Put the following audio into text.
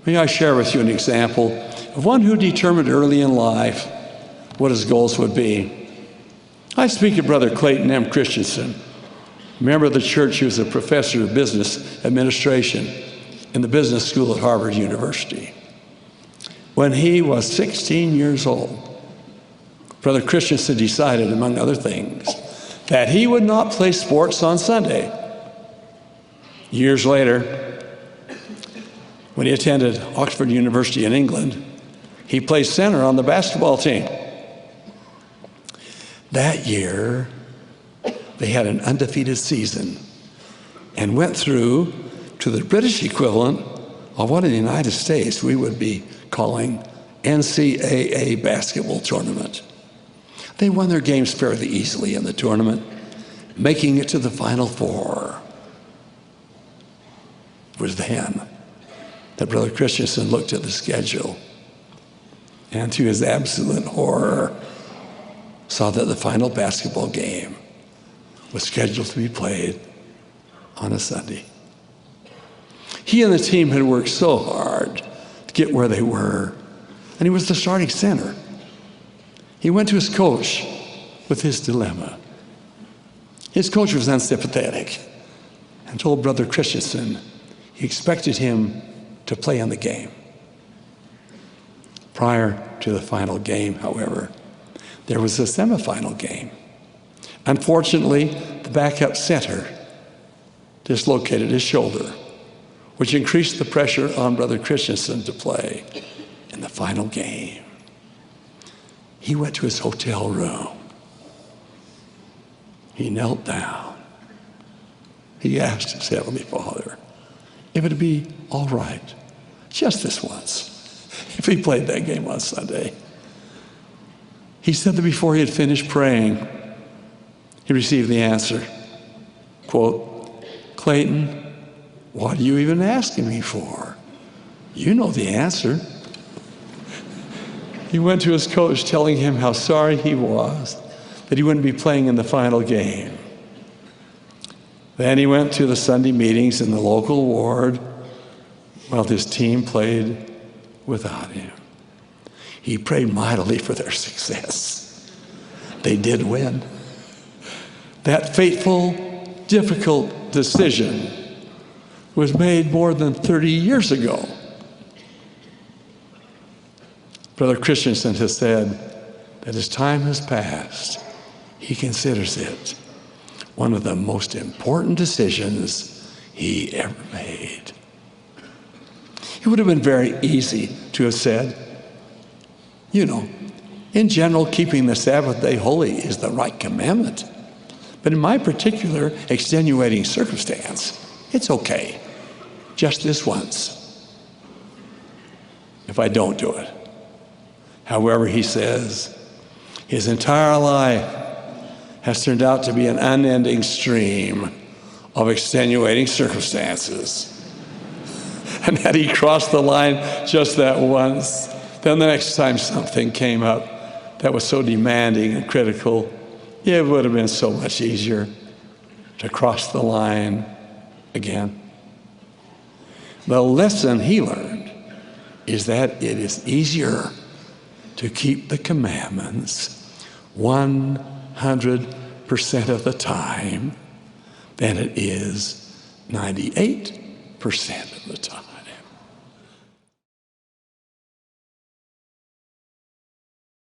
May I share with you an example of one who determined early in life what his goals would be. I speak of Brother Clayton M. Christensen, member of the church who was a professor of business administration in the business school at Harvard University. When he was 16 years old, Brother Christensen decided, among other things, that he would not play sports on Sunday. Years later, when he attended Oxford University in England, he played center on the basketball team. That year, they had an undefeated season and went through to the British equivalent of what in the United States we would be calling NCAA basketball tournament. They won their games fairly easily in the tournament, making it to the Final Four. It was then that Brother Christensen looked at the schedule and, to his absolute horror, saw that the final basketball game was scheduled to be played on a Sunday. He and the team had worked so hard to get where they were, and he was the starting center. He went to his coach with his dilemma. His coach was unsympathetic and told Brother Christensen he expected him to play in the game. Prior to the final game, however, there was a semifinal game. Unfortunately, the backup center dislocated his shoulder, which increased the pressure on Brother Christensen to play in the final game. He went to his hotel room. He knelt down. He asked his Heavenly Father if it would be all right, just this once, if he played that game on Sunday. He said that before he had finished praying, he received the answer, quote, "Clayton, what are you even asking me for? You know the answer." He went to his coach telling him how sorry he was that he wouldn't be playing in the final game. Then he went to the Sunday meetings in the local ward while his team played without him. He prayed mightily for their success. They did win. That fateful, difficult decision was made more than 30 years ago. Brother Christensen has said that as time has passed, he considers it one of the most important decisions he ever made. It would have been very easy to have said, you know, in general, keeping the Sabbath day holy is the right commandment. But in my particular extenuating circumstance, it's okay, just this once, if I don't do it. However, he says, his entire life has turned out to be an unending stream of extenuating circumstances. And that he crossed the line just that once. Then the next time something came up that was so demanding and critical, it would have been so much easier to cross the line again. The lesson he learned is that it is easier to keep the commandments 100% of the time than it is 98% of the time.